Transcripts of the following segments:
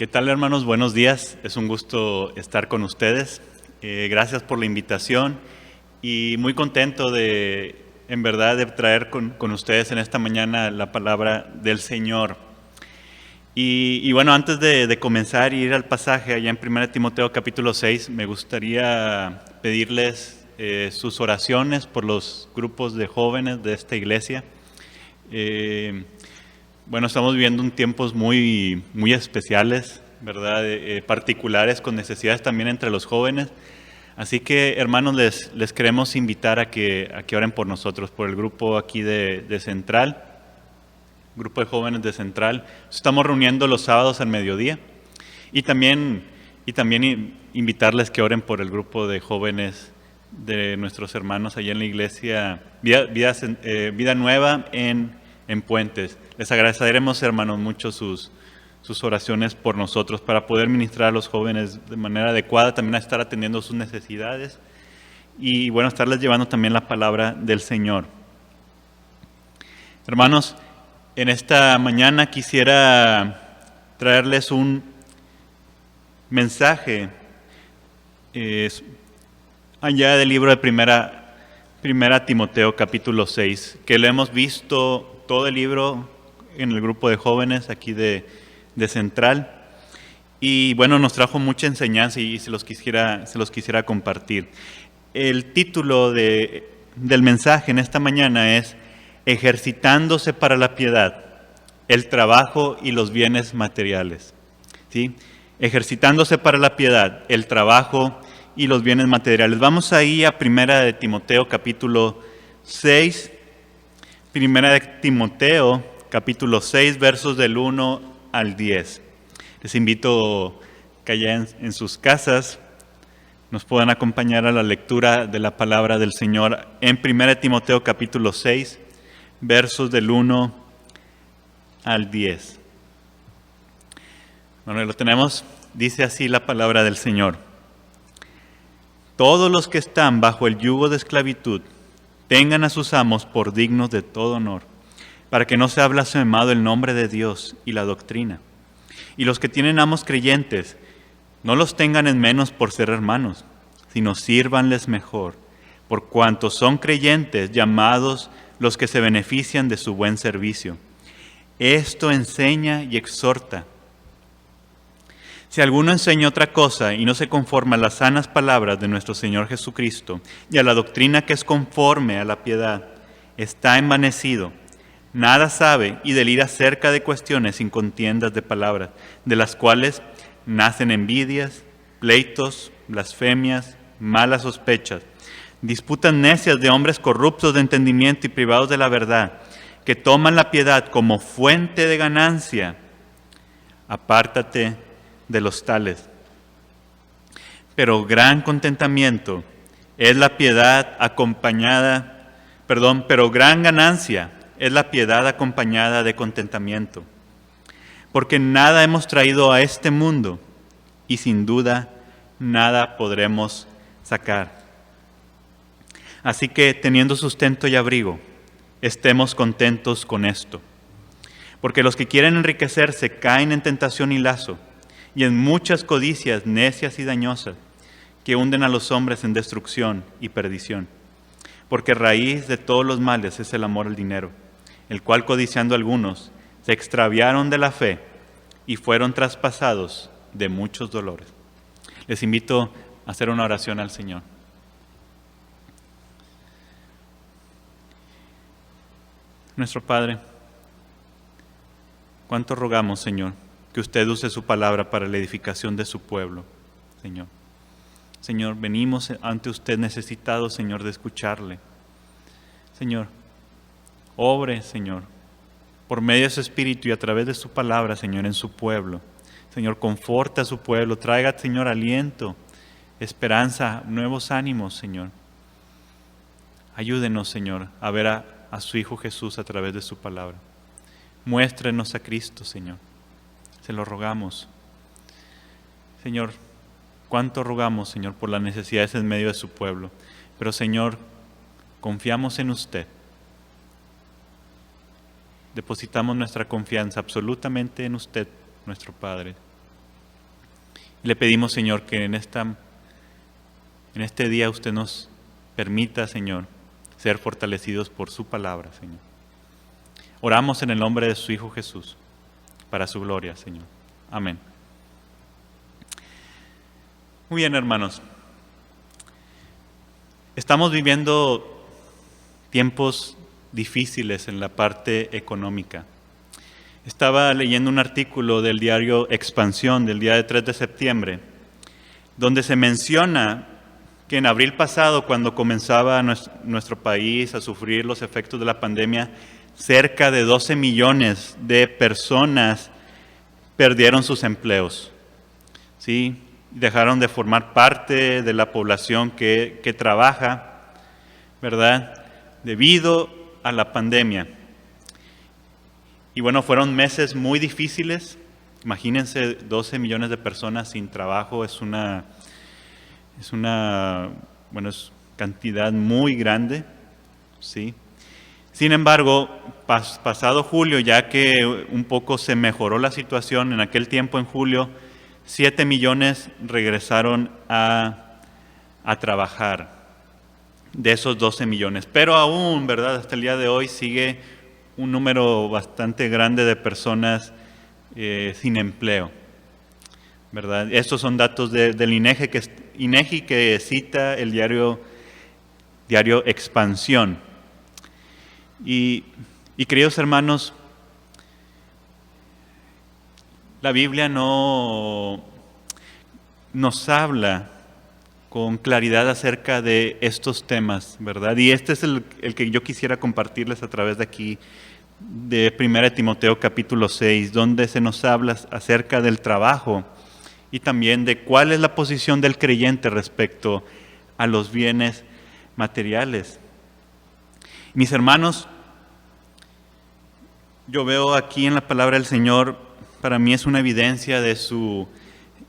¿Qué tal, hermanos? Buenos días. Es un gusto estar con ustedes. Gracias por la invitación y muy contento en verdad, de traer con ustedes en esta mañana la palabra del Señor. Y bueno, antes de comenzar y ir al pasaje allá en 1 Timoteo capítulo 6, me gustaría pedirles sus oraciones por los grupos de jóvenes de esta iglesia. Bueno, estamos viviendo tiempos muy especiales, ¿verdad? Particulares, con necesidades también entre los jóvenes. Así que, hermanos, les queremos invitar a que oren por nosotros, por el grupo aquí de Central, grupo de jóvenes de Central. Estamos reuniendo los sábados al mediodía y también invitarles que oren por el grupo de jóvenes de nuestros hermanos allá en la iglesia Vida Nueva en Puentes. Les agradeceremos, hermanos, mucho sus oraciones por nosotros para poder ministrar a los jóvenes de manera adecuada, también a estar atendiendo sus necesidades y, bueno, estarles llevando también la palabra del Señor. Hermanos, en esta mañana quisiera traerles un mensaje allá del libro de primera Timoteo capítulo 6, que lo hemos visto todo el libro en el grupo de jóvenes aquí de Central, y bueno, nos trajo mucha enseñanza y se los quisiera compartir. El título del mensaje en esta mañana es Ejercitándose para la piedad, el trabajo y los bienes materiales. ¿Sí? Ejercitándose para la piedad, el trabajo y los bienes materiales. Vamos ahí a 1 Timoteo capítulo 6, 1 Timoteo capítulo 6, versos del 1 al 10. Les invito que allá en sus casas nos puedan acompañar a la lectura de la palabra del Señor en 1 Timoteo capítulo 6, versos del 1 al 10. Bueno, lo tenemos. Dice así la palabra del Señor. Todos los que están bajo el yugo de esclavitud tengan a sus amos por dignos de todo honor, para que no sea blasfemado el nombre de Dios y la doctrina. Y los que tienen amos creyentes, no los tengan en menos por ser hermanos, sino sírvanles mejor, por cuanto son creyentes llamados los que se benefician de su buen servicio. Esto enseña y exhorta. Si alguno enseña otra cosa y no se conforma a las sanas palabras de nuestro Señor Jesucristo y a la doctrina que es conforme a la piedad, está envanecido, nada sabe y delira acerca de cuestiones sin contiendas de palabras, de las cuales nacen envidias, pleitos, blasfemias, malas sospechas, disputas necias de hombres corruptos de entendimiento y privados de la verdad, que toman la piedad como fuente de ganancia. Apártate de los tales. Pero gran contentamiento es la piedad pero gran ganancia es la piedad acompañada de contentamiento. Porque nada hemos traído a este mundo y sin duda nada podremos sacar. Así que, teniendo sustento y abrigo, estemos contentos con esto. Porque los que quieren enriquecerse caen en tentación y lazo, y en muchas codicias necias y dañosas, que hunden a los hombres en destrucción y perdición. Porque raíz de todos los males es el amor al dinero, el cual, codiciando algunos, se extraviaron de la fe y fueron traspasados de muchos dolores. Les invito a hacer una oración al Señor. Nuestro Padre, cuánto rogamos, Señor, que usted use su palabra para la edificación de su pueblo, Señor. Señor, venimos ante usted necesitados, Señor, de escucharle. Señor, obre, Señor, por medio de su Espíritu y a través de su palabra, Señor, en su pueblo. Señor, conforta a su pueblo, traiga, Señor, aliento, esperanza, nuevos ánimos, Señor. Ayúdenos, Señor, a ver a su Hijo Jesús a través de su palabra. Muéstrenos a Cristo, Señor. Se lo rogamos. Señor, cuánto rogamos, Señor, por las necesidades en medio de su pueblo. Pero, Señor, confiamos en usted. Depositamos nuestra confianza absolutamente en usted, nuestro Padre. Le pedimos, Señor, que en este día usted nos permita, Señor, ser fortalecidos por su palabra, Señor. Oramos en el nombre de su Hijo Jesús, para su gloria, Señor. Amén. Muy bien, hermanos. Estamos viviendo tiempos difíciles en la parte económica. Estaba leyendo un artículo del diario Expansión del día de 3 de septiembre, donde se menciona que en abril pasado, cuando comenzaba nuestro país a sufrir los efectos de la pandemia, cerca de 12 millones de personas perdieron sus empleos, ¿sí? Dejaron de formar parte de la población que trabaja, ¿verdad? Debido a la pandemia. Y bueno, fueron meses muy difíciles. Imagínense 12 millones de personas sin trabajo, es cantidad muy grande, ¿sí? Sin embargo, pasado julio, ya que un poco se mejoró la situación, en aquel tiempo en julio, 7 millones regresaron a trabajar de esos 12 millones. Pero aún, ¿verdad? Hasta el día de hoy sigue un número bastante grande de personas sin empleo, ¿verdad? Estos son datos del INEGI que cita el diario Expansión. Y queridos hermanos, la Biblia no nos habla con claridad acerca de estos temas, ¿verdad? Y este es el que yo quisiera compartirles a través de aquí, de 1 Timoteo capítulo 6, donde se nos habla acerca del trabajo y también de cuál es la posición del creyente respecto a los bienes materiales. Mis hermanos, yo veo aquí en la palabra del Señor, para mí es una evidencia de su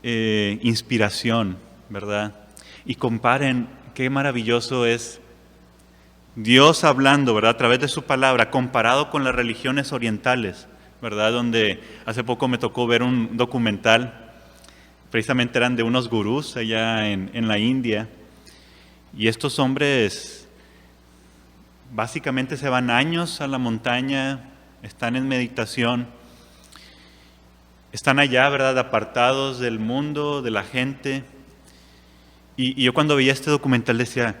inspiración, ¿verdad? Y comparen qué maravilloso es Dios hablando, ¿verdad? A través de su palabra, comparado con las religiones orientales, ¿verdad? Donde hace poco me tocó ver un documental, precisamente eran de unos gurús allá en la India, y estos hombres básicamente se van años a la montaña, están en meditación, están allá, ¿verdad? Apartados del mundo, de la gente. Y yo cuando veía este documental decía,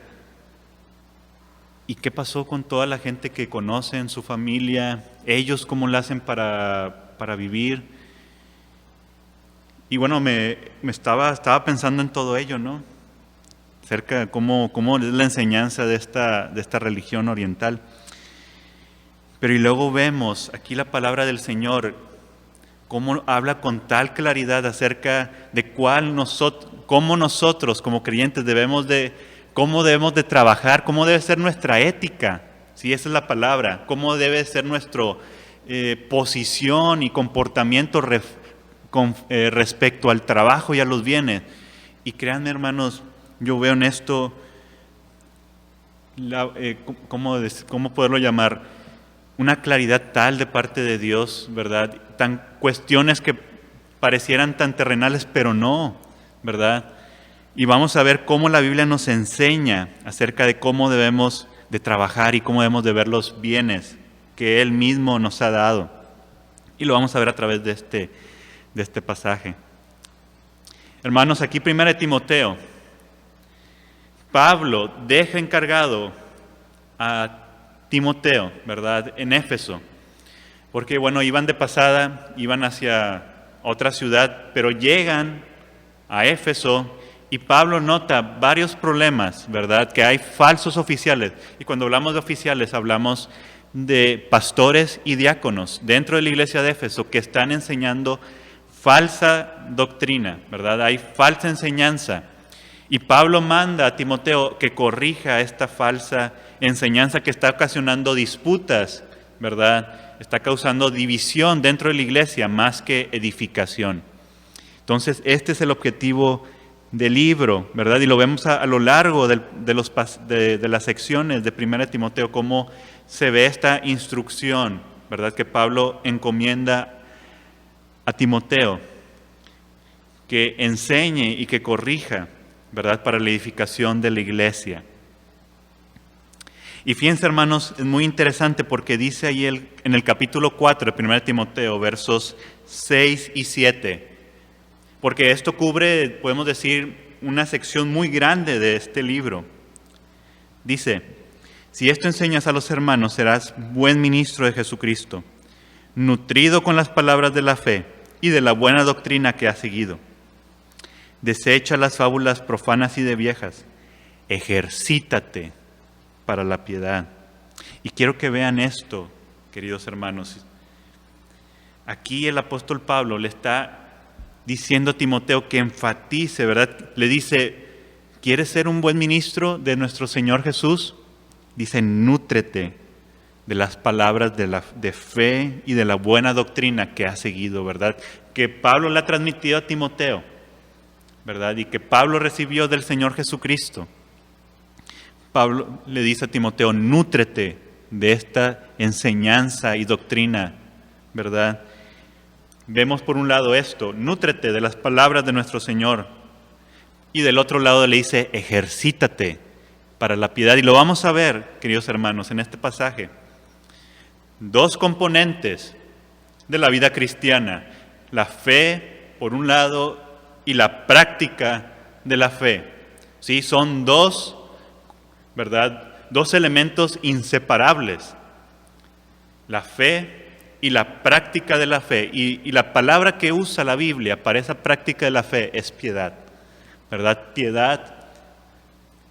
¿y qué pasó con toda la gente que conocen, su familia? ¿Ellos cómo lo hacen para vivir? Y bueno, estaba pensando en todo ello, ¿no? Acerca de cómo es la enseñanza de esta religión oriental. Pero y luego vemos aquí la palabra del Señor, cómo habla con tal claridad acerca de cómo nosotros como creyentes cómo debemos de trabajar, cómo debe ser nuestra ética, ¿sí? Esa es la palabra, cómo debe ser nuestra posición y comportamiento respecto al trabajo y a los bienes. Y créanme, hermanos, yo veo en esto, ¿cómo poderlo llamar? Una claridad tal de parte de Dios, ¿verdad? Cuestiones que parecieran tan terrenales, pero no, ¿verdad? Y vamos a ver cómo la Biblia nos enseña acerca de cómo debemos de trabajar y cómo debemos de ver los bienes que Él mismo nos ha dado. Y lo vamos a ver a través de este pasaje. Hermanos, aquí 1 Timoteo, Pablo deja encargado a Timoteo, ¿verdad? En Éfeso, porque bueno, iban de pasada, iban hacia otra ciudad, pero llegan a Éfeso y Pablo nota varios problemas, ¿verdad? Que hay falsos oficiales, y cuando hablamos de oficiales hablamos de pastores y diáconos dentro de la iglesia de Éfeso que están enseñando falsa doctrina, ¿verdad? Hay falsa enseñanza. Y Pablo manda a Timoteo que corrija esta falsa enseñanza que está ocasionando disputas, ¿verdad? Está causando división dentro de la iglesia más que edificación. Entonces, este es el objetivo del libro, ¿verdad? Y lo vemos a lo largo de las secciones de 1 Timoteo, cómo se ve esta instrucción, ¿verdad? Que Pablo encomienda a Timoteo, que enseñe y que corrija, ¿verdad?, para la edificación de la iglesia. Y fíjense, hermanos, es muy interesante porque dice ahí en el capítulo 4 de 1 Timoteo, versos 6 y 7, porque esto cubre, podemos decir, una sección muy grande de este libro. Dice: si esto enseñas a los hermanos, serás buen ministro de Jesucristo, nutrido con las palabras de la fe y de la buena doctrina que has seguido. Desecha las fábulas profanas y de viejas. Ejercítate para la piedad. Y quiero que vean esto, queridos hermanos. Aquí el apóstol Pablo le está diciendo a Timoteo que enfatice, ¿verdad? Le dice: ¿quieres ser un buen ministro de nuestro Señor Jesús? Dice: nútrete de las palabras de fe y de la buena doctrina que has seguido, ¿verdad? Que Pablo le ha transmitido a Timoteo, ¿verdad? Y que Pablo recibió del Señor Jesucristo. Pablo le dice a Timoteo: nútrete de esta enseñanza y doctrina, ¿verdad? Vemos por un lado esto: nútrete de las palabras de nuestro Señor. Y del otro lado le dice: ejercítate para la piedad. Y lo vamos a ver, queridos hermanos, en este pasaje. Dos componentes de la vida cristiana: la fe, por un lado, y la práctica de la fe. ¿Sí? Son dos, ¿verdad?, dos elementos inseparables: la fe y la práctica de la fe. Y la palabra que usa la Biblia para esa práctica de la fe es piedad, ¿verdad? Piedad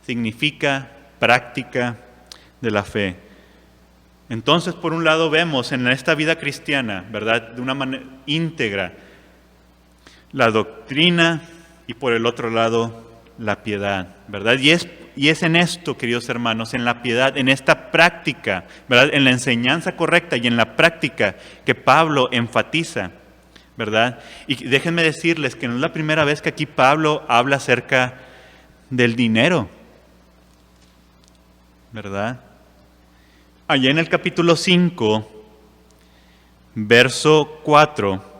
significa práctica de la fe. Entonces, por un lado vemos en esta vida cristiana, ¿verdad?, de una manera íntegra, la doctrina, y por el otro lado la piedad, ¿verdad? Y es en esto, queridos hermanos, en la piedad, en esta práctica, ¿verdad?, en la enseñanza correcta y en la práctica que Pablo enfatiza, ¿verdad? Y déjenme decirles que no es la primera vez que aquí Pablo habla acerca del dinero, ¿verdad? Allá en el capítulo 5, verso 4,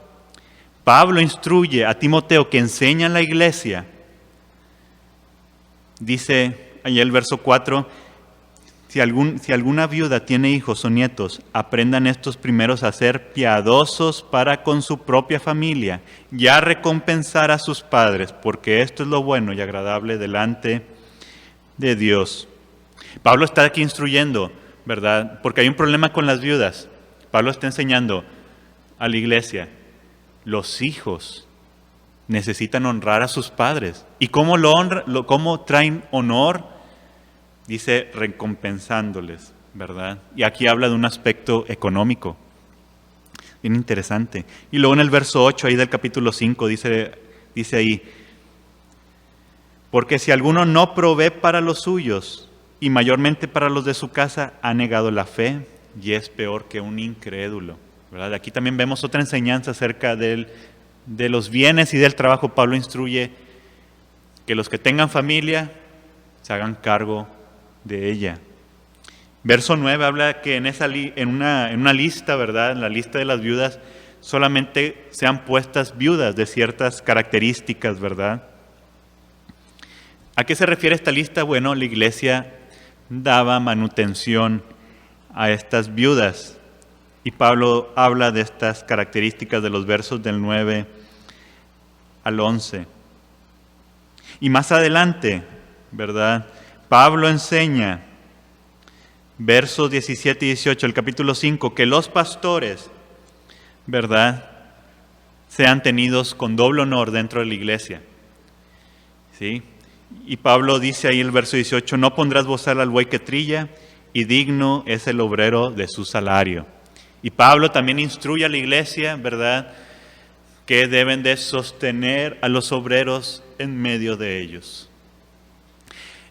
Pablo instruye a Timoteo que enseña en la iglesia. Dice allá el verso 4: si alguna viuda tiene hijos o nietos, aprendan estos primeros a ser piadosos para con su propia familia, y a recompensar a sus padres, porque esto es lo bueno y agradable delante de Dios. Pablo está aquí instruyendo, ¿verdad?, porque hay un problema con las viudas. Pablo está enseñando a la iglesia: los hijos necesitan honrar a sus padres. ¿Y cómo lo honran? ¿Cómo traen honor? Dice: recompensándoles, ¿verdad? Y aquí habla de un aspecto económico. Bien interesante. Y luego en el verso 8 ahí del capítulo 5 dice ahí: porque si alguno no provee para los suyos, y mayormente para los de su casa, ha negado la fe y es peor que un incrédulo, ¿verdad? Aquí también vemos otra enseñanza acerca de los bienes y del trabajo. Pablo instruye que los que tengan familia se hagan cargo de ella. Verso 9 habla que en una lista, ¿verdad?, en la lista de las viudas, solamente sean puestas viudas de ciertas características, ¿verdad? ¿A qué se refiere esta lista? Bueno, la iglesia daba manutención a estas viudas. Y Pablo habla de estas características de los versos del 9 al 11. Y más adelante, ¿verdad?, Pablo enseña, versos 17 y 18, el capítulo 5, que los pastores, ¿verdad?, sean tenidos con doble honor dentro de la iglesia. ¿Sí? Y Pablo dice ahí en el verso 18: no pondrás bozal al buey que trilla, y digno es el obrero de su salario. Y Pablo también instruye a la iglesia, ¿verdad?, que deben de sostener a los obreros en medio de ellos.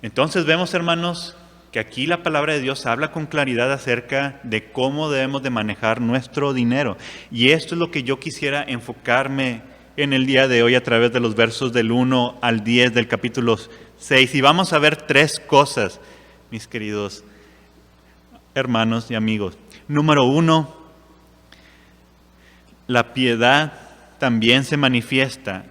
Entonces vemos, hermanos, que aquí la palabra de Dios habla con claridad acerca de cómo debemos de manejar nuestro dinero. Y esto es lo que yo quisiera enfocarme en el día de hoy a través de los versos del 1 al 10 del capítulo 6. Y vamos a ver tres cosas, mis queridos hermanos y amigos. Número 1, la piedad también se manifiesta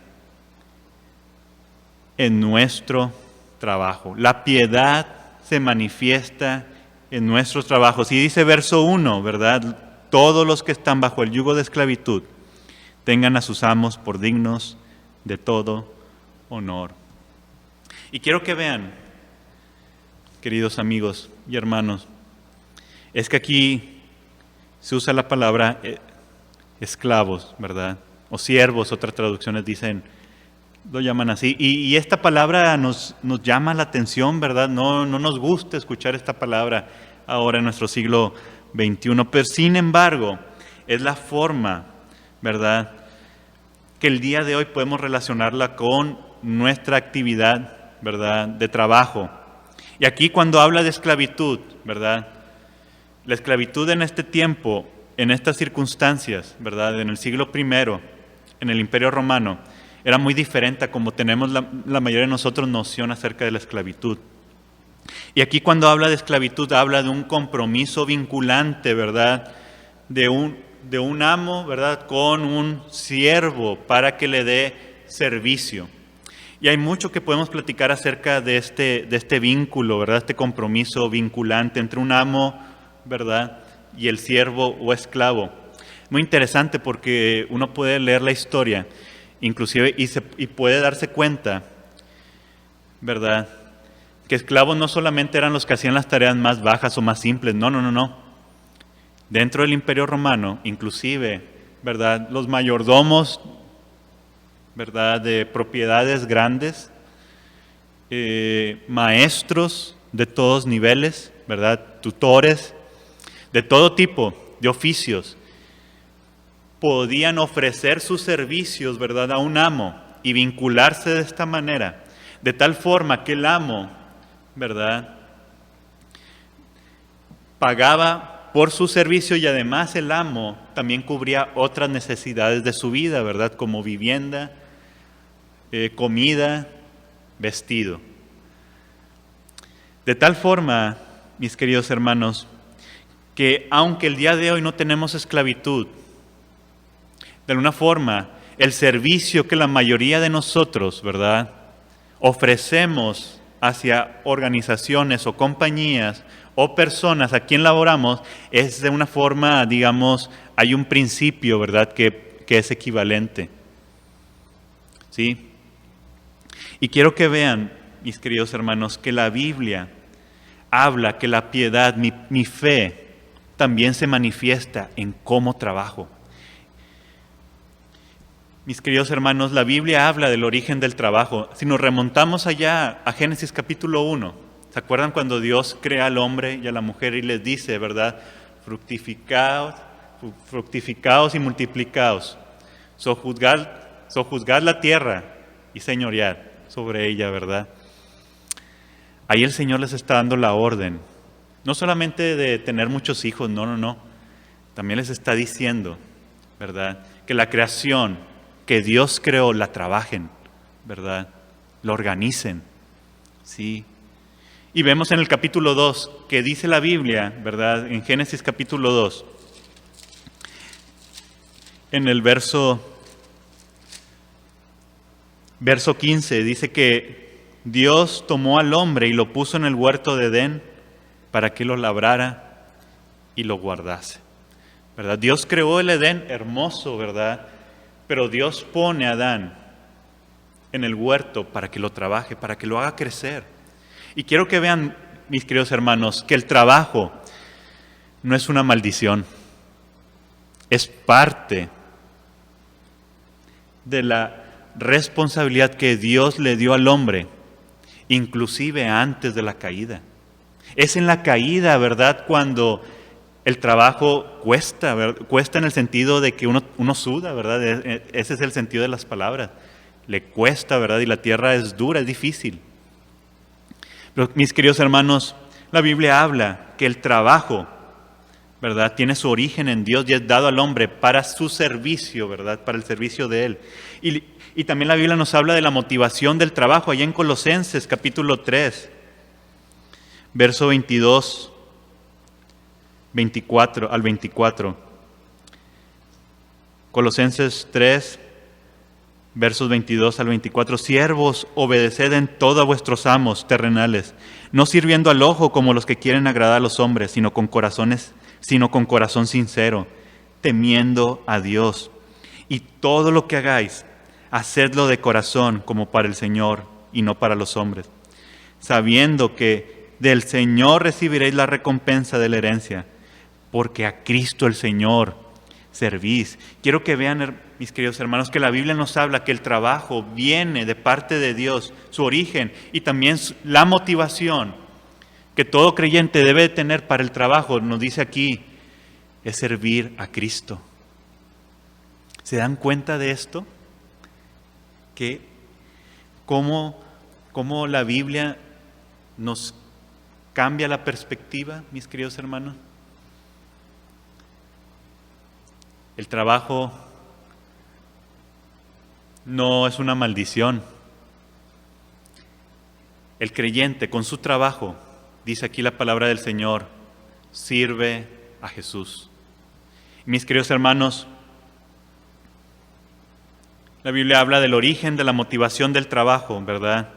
en nuestro trabajo. La piedad se manifiesta en nuestros trabajos. Y dice verso 1, ¿verdad? Todos los que están bajo el yugo de esclavitud tengan a sus amos por dignos de todo honor. Y quiero que vean, queridos amigos y hermanos, es que aquí se usa la palabra esclavos, ¿verdad? O siervos, otras traducciones dicen, lo llaman así. Y esta palabra nos llama la atención, ¿verdad? No nos gusta escuchar esta palabra ahora en nuestro siglo XXI, pero sin embargo, es la forma, ¿verdad?, que el día de hoy podemos relacionarla con nuestra actividad, ¿verdad?, de trabajo. Y aquí cuando habla de esclavitud, ¿verdad?, la esclavitud en este tiempo, en estas circunstancias, ¿verdad?, en el siglo I, en el Imperio Romano, era muy diferente a como tenemos la mayoría de nosotros noción acerca de la esclavitud. Y aquí cuando habla de esclavitud, habla de un compromiso vinculante, ¿verdad?, de un amo, ¿verdad?, con un siervo para que le dé servicio. Y hay mucho que podemos platicar acerca de este vínculo, ¿verdad?, este compromiso vinculante entre un amo, ¿verdad?, y el siervo o esclavo. Muy interesante porque uno puede leer la historia, inclusive, y puede darse cuenta, ¿verdad?, que esclavos no solamente eran los que hacían las tareas más bajas o más simples, no. Dentro del Imperio Romano, inclusive, ¿verdad?, los mayordomos, ¿verdad?, de propiedades grandes, maestros de todos niveles, ¿verdad?, tutores, de todo tipo de oficios, podían ofrecer sus servicios, ¿verdad?, a un amo y vincularse de esta manera, de tal forma que el amo, ¿verdad?, pagaba por su servicio y además el amo también cubría otras necesidades de su vida, ¿verdad?, como vivienda, comida, vestido. De tal forma, mis queridos hermanos, que aunque el día de hoy no tenemos esclavitud, de alguna forma, el servicio que la mayoría de nosotros, ¿verdad?, ofrecemos hacia organizaciones o compañías o personas a quien laboramos, es de una forma, digamos, hay un principio, ¿verdad?, que es equivalente. ¿Sí? Y quiero que vean, mis queridos hermanos, que la Biblia habla que la piedad, mi fe, también se manifiesta en cómo trabajo. Mis queridos hermanos, la Biblia habla del origen del trabajo. Si nos remontamos allá a Génesis capítulo 1, ¿se acuerdan cuando Dios crea al hombre y a la mujer y les dice, ¿verdad?, fructificaos y multiplicaos, sojuzgad la tierra y señoread sobre ella, ¿verdad? Ahí el Señor les está dando la orden, no solamente de tener muchos hijos, no. También les está diciendo, ¿verdad?, que la creación que Dios creó la trabajen, ¿verdad?, la organicen, ¿sí? Y vemos en el capítulo 2 que dice la Biblia, ¿verdad?, en Génesis capítulo 2, en el verso 15, dice que Dios tomó al hombre y lo puso en el huerto de Edén para que lo labrara y lo guardase, ¿verdad? Dios creó el Edén hermoso, ¿verdad?, pero Dios pone a Adán en el huerto para que lo trabaje, para que lo haga crecer. Y quiero que vean, mis queridos hermanos, que el trabajo no es una maldición, es parte de la responsabilidad que Dios le dio al hombre, inclusive antes de la caída. Es en la caída, ¿verdad?, cuando el trabajo cuesta, ¿verdad?, cuesta en el sentido de que uno suda, ¿verdad?, ese es el sentido de las palabras. Le cuesta, ¿verdad?, y la tierra es dura, es difícil. Pero, mis queridos hermanos, la Biblia habla que el trabajo, ¿verdad?, tiene su origen en Dios y es dado al hombre para su servicio, ¿verdad?, para el servicio de Él. Y también la Biblia nos habla de la motivación del trabajo, allá en Colosenses capítulo 3, verso 22, 24 al 24. Colosenses 3, Versos 22 al 24. Siervos, obedeced en todo a vuestros amos terrenales, no sirviendo al ojo como los que quieren agradar a los hombres, sino con corazón sincero, temiendo a Dios. Y todo lo que hagáis, hacedlo de corazón como para el Señor y no para los hombres, sabiendo que del Señor recibiréis la recompensa de la herencia, porque a Cristo el Señor servís. Quiero que vean, mis queridos hermanos, que la Biblia nos habla que el trabajo viene de parte de Dios, su origen y también la motivación que todo creyente debe tener para el trabajo, nos dice aquí, es servir a Cristo. ¿Se dan cuenta de esto? Que cómo la Biblia nos cambia la perspectiva, mis queridos hermanos. El trabajo no es una maldición. El creyente con su trabajo, dice aquí la palabra del Señor, sirve a Jesús. Mis queridos hermanos, la Biblia habla del origen, de la motivación del trabajo, ¿verdad?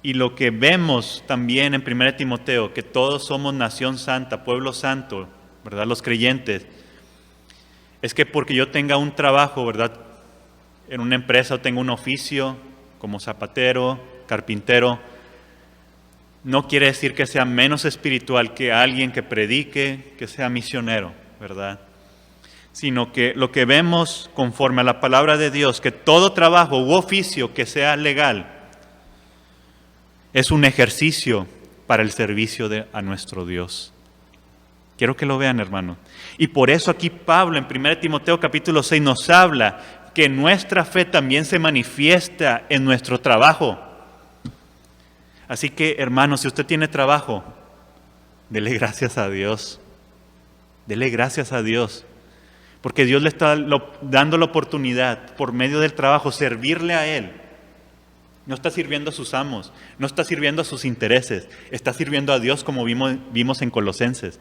Y lo que vemos también en 1 Timoteo, que todos somos nación santa, pueblo santo, ¿verdad? Los creyentes, es que porque yo tenga un trabajo, ¿verdad? En una empresa o tengo un oficio como zapatero, carpintero, no quiere decir que sea menos espiritual que alguien que predique, que sea misionero, ¿verdad? Sino que lo que vemos conforme a la palabra de Dios, que todo trabajo u oficio que sea legal es un ejercicio para el servicio a nuestro Dios. Quiero que lo vean, hermano. Y por eso aquí Pablo en 1 Timoteo capítulo 6 nos habla que nuestra fe también se manifiesta en nuestro trabajo. Así que, hermano, si usted tiene trabajo, dele gracias a Dios. Dele gracias a Dios. Porque Dios le está dando la oportunidad, por medio del trabajo, servirle a Él. No está sirviendo a sus amos, no está sirviendo a sus intereses, está sirviendo a Dios como vimos en Colosenses.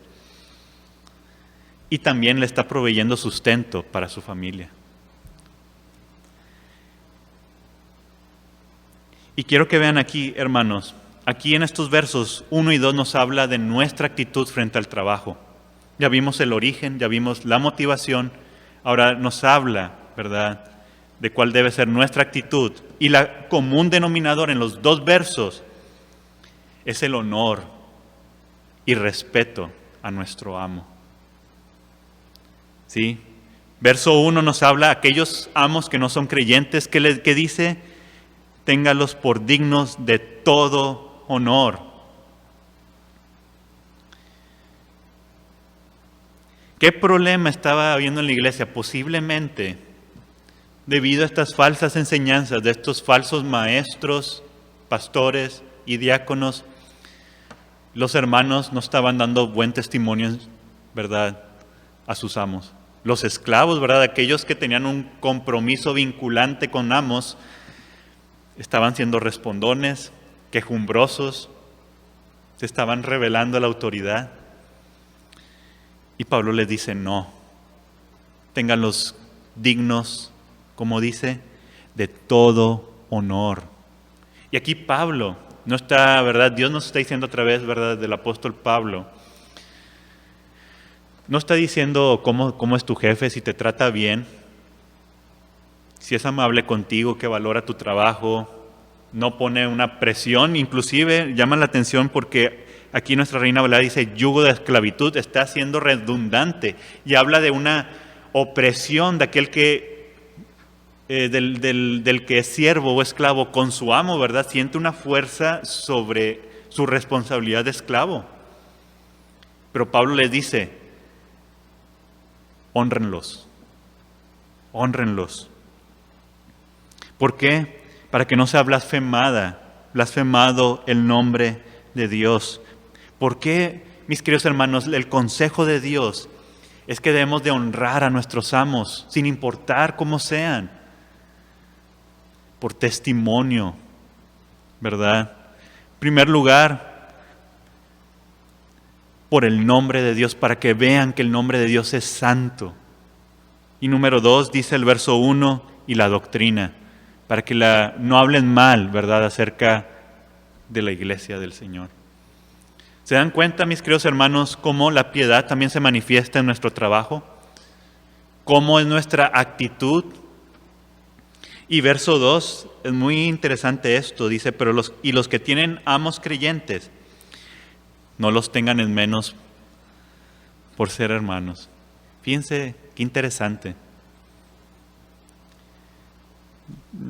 Y también le está proveyendo sustento para su familia. Y quiero que vean aquí, hermanos, aquí en estos versos 1 y 2 nos habla de nuestra actitud frente al trabajo. Ya vimos el origen, ya vimos la motivación, ahora nos habla, ¿verdad?, de cuál debe ser nuestra actitud. Y la común denominador en los dos versos es el honor y respeto a nuestro amo. ¿Sí? Verso 1 nos habla a aquellos amos que no son creyentes, que dice, téngalos por dignos de todo honor. ¿Qué problema estaba habiendo en la iglesia? Posiblemente debido a estas falsas enseñanzas de estos falsos maestros, pastores y diáconos, los hermanos no estaban dando buen testimonio, ¿verdad?, a sus amos. Los esclavos, ¿verdad?, aquellos que tenían un compromiso vinculante con amos, estaban siendo respondones, quejumbrosos, se estaban revelando a la autoridad. Y Pablo les dice, no, ténganlos dignos, como dice, de todo honor. Y aquí Pablo no está, ¿verdad? Dios nos está diciendo a través, ¿verdad?, del apóstol Pablo. No está diciendo cómo es tu jefe, si te trata bien, si es amable contigo, que valora tu trabajo, no pone una presión, inclusive llama la atención porque aquí nuestra Reina Valera dice yugo de esclavitud, está siendo redundante y habla de una opresión de aquel que del que es siervo o esclavo con su amo, ¿verdad? Siente una fuerza sobre su responsabilidad de esclavo. Pero Pablo les dice, hónrenlos. ¿Por qué? Para que no sea blasfemado el nombre de Dios. ¿Por qué, mis queridos hermanos? El consejo de Dios es que debemos de honrar a nuestros amos, sin importar cómo sean, por testimonio, ¿verdad? En primer lugar, por el nombre de Dios, para que vean que el nombre de Dios es santo. Y número 2, dice el verso 1, y la doctrina. para que no hablen mal, ¿verdad?, acerca de la iglesia del Señor. ¿Se dan cuenta, mis queridos hermanos, cómo la piedad también se manifiesta en nuestro trabajo? ¿Cómo es nuestra actitud? Y verso 2, es muy interesante esto, dice, pero los que tienen amos creyentes, no los tengan en menos por ser hermanos. Fíjense, qué interesante.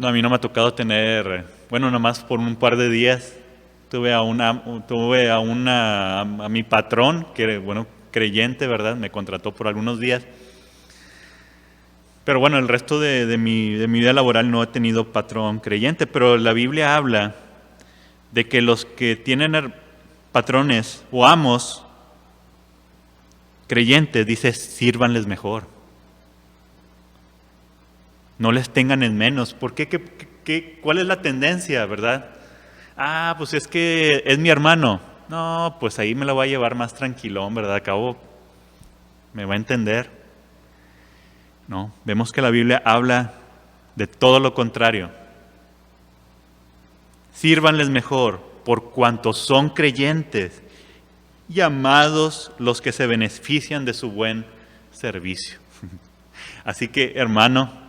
A mí no me ha tocado tener, nomás por un par de días, tuve a mi patrón, que creyente, ¿verdad? Me contrató por algunos días. Pero el resto de mi vida laboral no he tenido patrón creyente, pero la Biblia habla de que los que tienen patrones o amos creyentes, dice, sírvanles mejor. No les tengan en menos. ¿Por qué? ¿Cuál es la tendencia, verdad? Pues es que es mi hermano. No, pues ahí me la voy a llevar más tranquilón, ¿verdad? Acabo, me va a entender. No, vemos que la Biblia habla de todo lo contrario. Sírvanles mejor por cuanto son creyentes y amados los que se benefician de su buen servicio. Así que, hermano,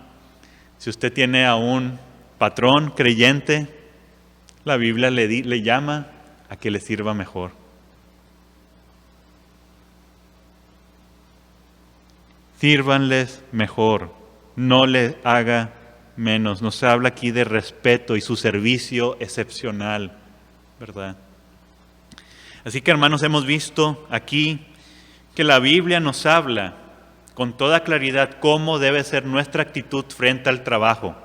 si usted tiene a un patrón creyente, la Biblia le llama a que le sirva mejor. Sírvanles mejor, no le haga menos. Nos habla aquí de respeto y su servicio excepcional, ¿verdad? Así que, hermanos, hemos visto aquí que la Biblia nos habla con toda claridad cómo debe ser nuestra actitud frente al trabajo.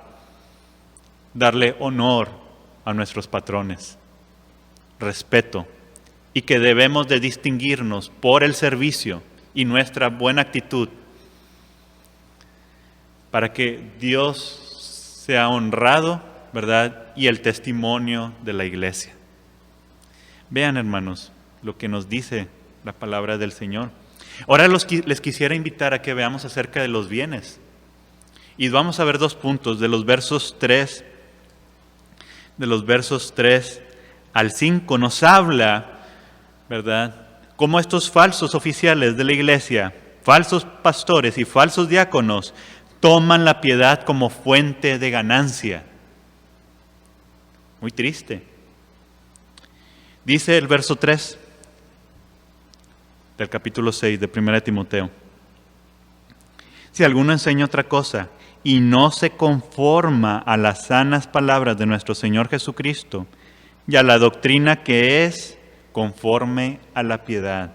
Darle honor a nuestros patrones, respeto, y que debemos de distinguirnos por el servicio y nuestra buena actitud para que Dios sea honrado, ¿verdad? Y el testimonio de la iglesia. Vean, hermanos, lo que nos dice la palabra del Señor. Ahora les quisiera invitar a que veamos acerca de los bienes. Y vamos a ver 2 puntos, de los versos 3 al 5. Nos habla, ¿verdad?, cómo estos falsos oficiales de la iglesia, falsos pastores y falsos diáconos, toman la piedad como fuente de ganancia. Muy triste. Dice el verso 3 del capítulo 6 de 1 Timoteo. Si alguno enseña otra cosa y no se conforma a las sanas palabras de nuestro Señor Jesucristo y a la doctrina que es conforme a la piedad,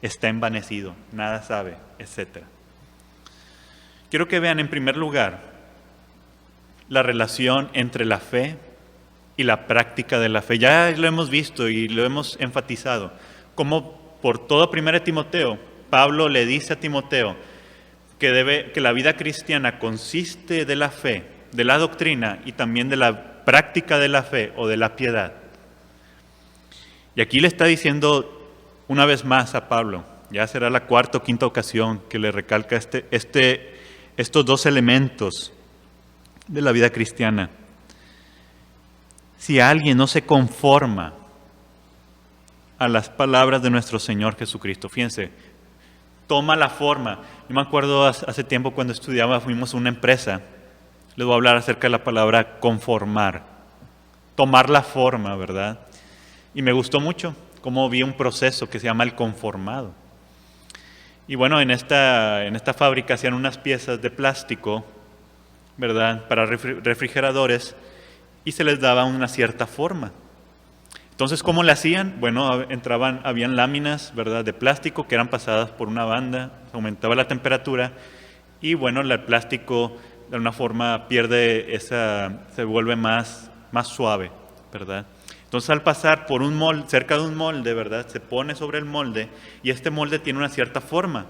está envanecido, nada sabe, etc. Quiero que vean en primer lugar la relación entre la fe y la práctica de la fe. Ya lo hemos visto y lo hemos enfatizado, como por todo 1 Timoteo, Pablo le dice a Timoteo que la vida cristiana consiste de la fe, de la doctrina y también de la práctica de la fe o de la piedad. Y aquí le está diciendo una vez más a Pablo, ya será la 4ª o 5ª ocasión que le recalca estos 2 elementos de la vida cristiana. Si alguien no se conforma a las palabras de nuestro Señor Jesucristo, fíjense, toma la forma. Yo me acuerdo hace tiempo cuando estudiaba, fuimos a una empresa, les voy a hablar acerca de la palabra conformar, tomar la forma, ¿verdad? Y me gustó mucho cómo vi un proceso que se llama el conformado. Y en esta fábrica hacían unas piezas de plástico, ¿verdad?, para refrigeradores, y se les daba una cierta forma. Entonces, ¿cómo le hacían? Habían láminas, ¿verdad?, de plástico que eran pasadas por una banda, aumentaba la temperatura y el plástico de alguna forma se vuelve más suave, ¿verdad? Entonces, al pasar por un molde, cerca de un molde, ¿verdad?, se pone sobre el molde y este molde tiene una cierta forma.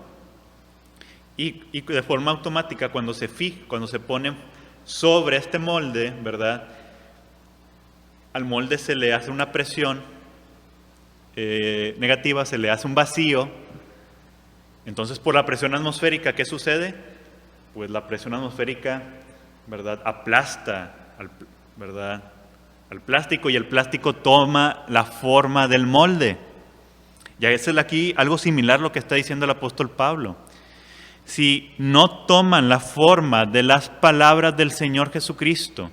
Y de forma automática, cuando se pone sobre este molde, ¿verdad?, al molde se le hace una presión negativa, se le hace un vacío. Entonces, por la presión atmosférica, ¿qué sucede? Pues la presión atmosférica, ¿verdad?, aplasta ¿verdad?, al plástico, y el plástico toma la forma del molde. Ya es aquí algo similar a lo que está diciendo el apóstol Pablo. Si no toman la forma de las palabras del Señor Jesucristo,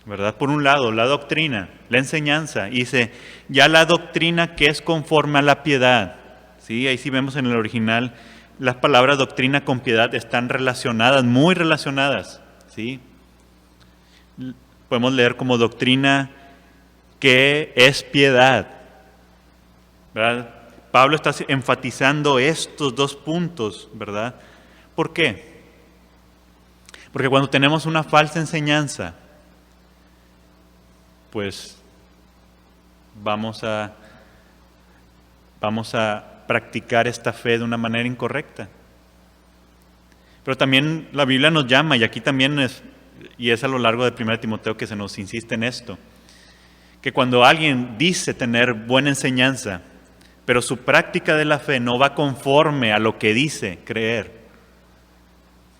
¿verdad? Por un lado, la doctrina, la enseñanza, y dice, ya la doctrina que es conforme a la piedad. ¿Sí? Ahí sí vemos en el original, las palabras doctrina con piedad están relacionadas, muy relacionadas. ¿Sí? Podemos leer como doctrina que es piedad, ¿verdad? Pablo está enfatizando estos dos puntos, ¿verdad? ¿Por qué? Porque cuando tenemos una falsa enseñanza, pues vamos a practicar esta fe de una manera incorrecta. Pero también la Biblia nos llama, y aquí también es a lo largo de 1 Timoteo que se nos insiste en esto, que cuando alguien dice tener buena enseñanza, pero su práctica de la fe no va conforme a lo que dice creer,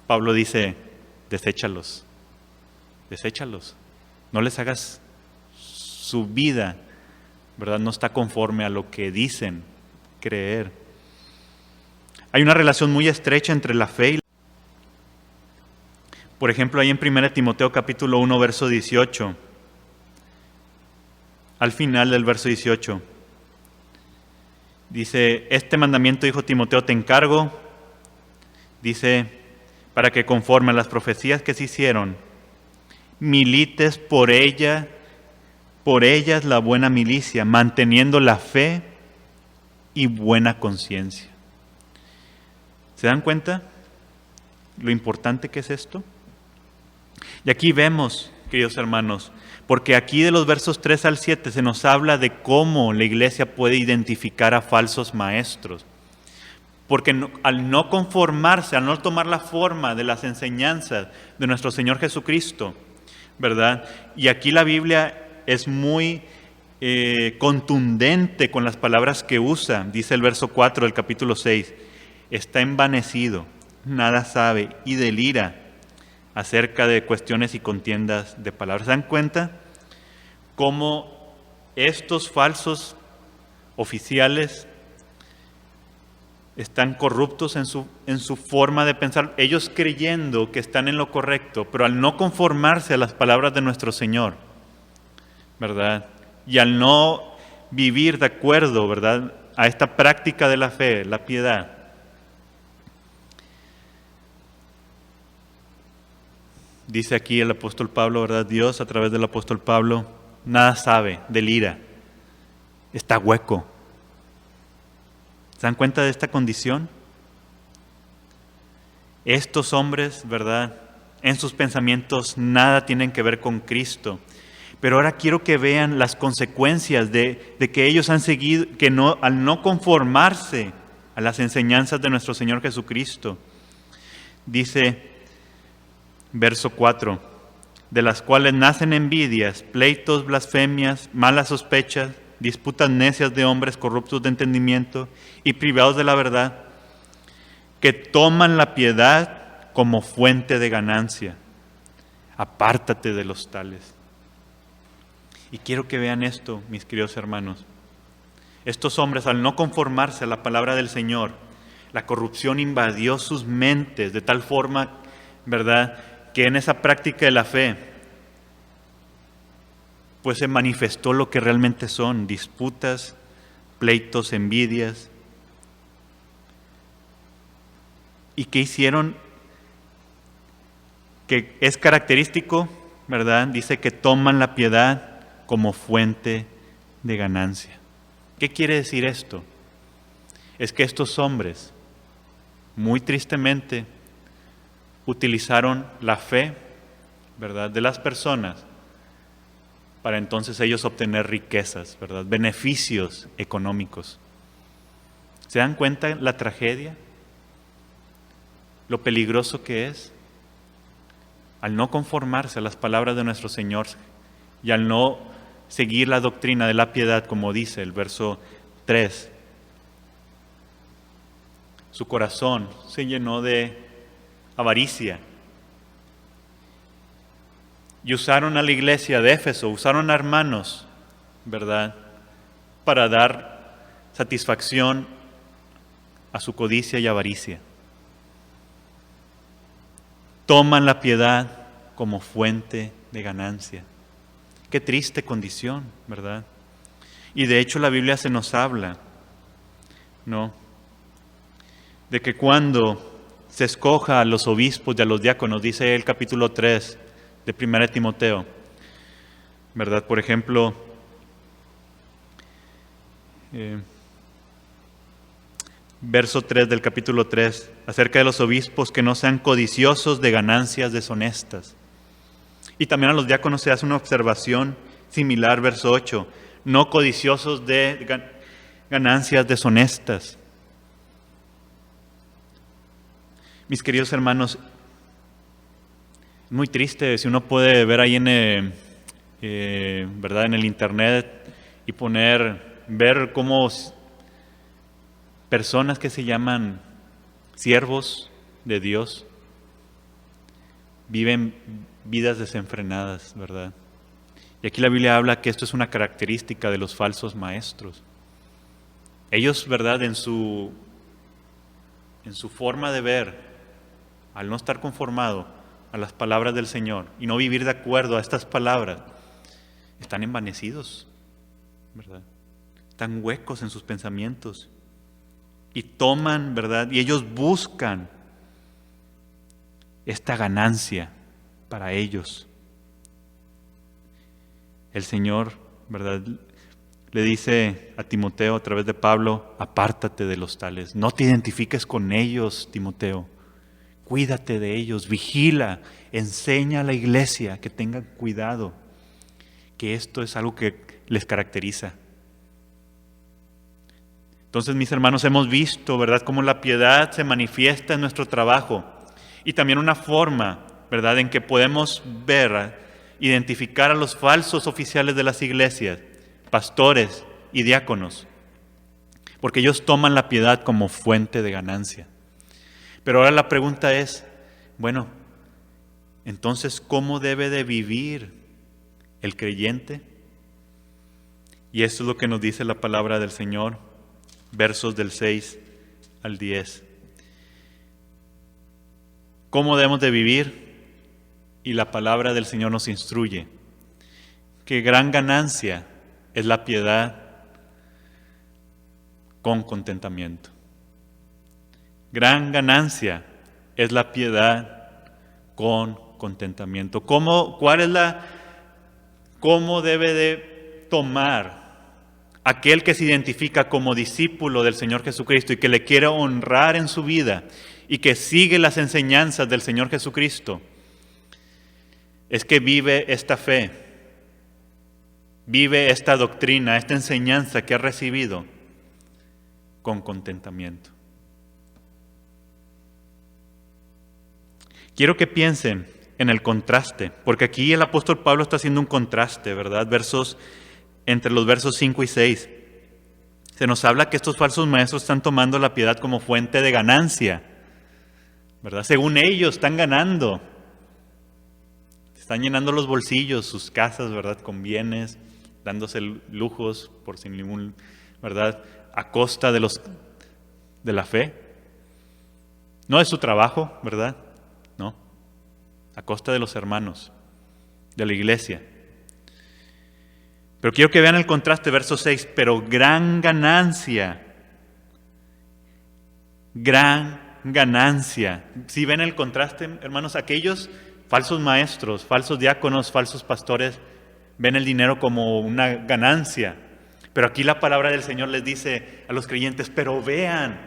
Pablo dice, deséchalos, no les hagas su vida, ¿verdad? No está conforme a lo que dicen creer. Hay una relación muy estrecha entre la fe y por ejemplo, ahí en 1 Timoteo capítulo 1, verso 18, al final del verso 18, dice, este mandamiento, hijo Timoteo, te encargo, dice, para que conforme a las profecías que se hicieron, milites por ellas la buena milicia, manteniendo la fe y buena conciencia. ¿Se dan cuenta lo importante que es esto? Y aquí vemos, queridos hermanos, porque aquí de los versos 3 al 7 se nos habla de cómo la iglesia puede identificar a falsos maestros. Porque al no conformarse, al no tomar la forma de las enseñanzas de nuestro Señor Jesucristo, ¿verdad? Y aquí la Biblia es muy contundente con las palabras que usa. Dice el verso 4 del capítulo 6, está envanecido, nada sabe y delira acerca de cuestiones y contiendas de palabras. ¿Se dan cuenta cómo estos falsos oficiales están corruptos en su forma de pensar? Ellos creyendo que están en lo correcto, pero al no conformarse a las palabras de nuestro Señor, ¿verdad? Y al no vivir de acuerdo, ¿verdad?, a esta práctica de la fe, la piedad. Dice aquí el apóstol Pablo, ¿verdad? Dios a través del apóstol Pablo nada sabe, delira, está hueco. ¿Se dan cuenta de esta condición? Estos hombres, ¿verdad?, en sus pensamientos nada tienen que ver con Cristo. Pero ahora quiero que vean las consecuencias de que ellos han seguido, al no conformarse a las enseñanzas de nuestro Señor Jesucristo. Dice, verso 4, de las cuales nacen envidias, pleitos, blasfemias, malas sospechas, disputas necias de hombres corruptos de entendimiento y privados de la verdad, que toman la piedad como fuente de ganancia. Apártate de los tales. Y quiero que vean esto, mis queridos hermanos. Estos hombres, al no conformarse a la palabra del Señor, la corrupción invadió sus mentes de tal forma, ¿verdad?, que en esa práctica de la fe, pues se manifestó lo que realmente son: disputas, pleitos, envidias. ¿Y qué hicieron? Que es característico, ¿verdad? Dice que toman la piedad como fuente de ganancia. ¿Qué quiere decir esto? Es que estos hombres, muy tristemente, utilizaron la fe, ¿verdad?, de las personas para entonces ellos obtener riquezas, ¿verdad?, beneficios económicos. ¿Se dan cuenta la tragedia? Lo peligroso que es al no conformarse a las palabras de nuestro Señor y al no seguir la doctrina de la piedad, como dice el verso 3. Su corazón se llenó de avaricia y usaron a la iglesia de Éfeso, usaron a hermanos, ¿verdad?, para dar satisfacción a su codicia y avaricia. Toman la piedad como fuente de ganancia. Qué triste condición, ¿verdad? Y de hecho la Biblia se nos habla, ¿no?, de que cuando se escoja a los obispos y a los diáconos, dice el capítulo 3 de 1 Timoteo, ¿verdad? Por ejemplo, verso 3 del capítulo 3, acerca de los obispos que no sean codiciosos de ganancias deshonestas. Y también a los diáconos se hace una observación similar, verso 8, no codiciosos de ganancias deshonestas. Mis queridos hermanos, muy triste si uno puede ver ahí ¿verdad?, en el internet y ver cómo personas que se llaman siervos de Dios viven vidas desenfrenadas, ¿verdad? Y aquí la Biblia habla que esto es una característica de los falsos maestros. Ellos, ¿verdad?, en su forma de ver, al no estar conformado a las palabras del Señor y no vivir de acuerdo a estas palabras, están envanecidos, ¿verdad? Están huecos en sus pensamientos y toman, ¿verdad?, y ellos buscan esta ganancia para ellos. El Señor, ¿verdad?, le dice a Timoteo a través de Pablo, apártate de los tales, no te identifiques con ellos, Timoteo. Cuídate de ellos, vigila, enseña a la iglesia que tengan cuidado, que esto es algo que les caracteriza. Entonces, mis hermanos, hemos visto, ¿verdad?, cómo la piedad se manifiesta en nuestro trabajo y también una forma, ¿verdad?, en que podemos ver, identificar a los falsos oficiales de las iglesias, pastores y diáconos, porque ellos toman la piedad como fuente de ganancia. Pero ahora la pregunta es, bueno, entonces, ¿cómo debe de vivir el creyente? Y esto es lo que nos dice la palabra del Señor, versos del 6 al 10. ¿Cómo debemos de vivir? Y la palabra del Señor nos instruye que gran ganancia es la piedad con contentamiento. Gran ganancia es la piedad con contentamiento. ¿Cómo debe de tomar aquel que se identifica como discípulo del Señor Jesucristo y que le quiere honrar en su vida y que sigue las enseñanzas del Señor Jesucristo? Es que vive esta fe, vive esta doctrina, esta enseñanza que ha recibido con contentamiento. Quiero que piensen en el contraste, porque aquí el apóstol Pablo está haciendo un contraste, ¿verdad? Entre los versos 5 y 6. Se nos habla que estos falsos maestros están tomando la piedad como fuente de ganancia, ¿verdad? Según ellos están ganando. Están llenando los bolsillos, sus casas, ¿verdad?, con bienes, dándose lujos por sin ningún, ¿verdad?, a costa de la fe. No es su trabajo, ¿verdad? No, a costa de los hermanos, de la iglesia. Pero quiero que vean el contraste, verso 6, pero gran ganancia. ¿Sí ven el contraste, hermanos? Aquellos falsos maestros, falsos diáconos, falsos pastores, ven el dinero como una ganancia. Pero aquí la palabra del Señor les dice a los creyentes, pero vean,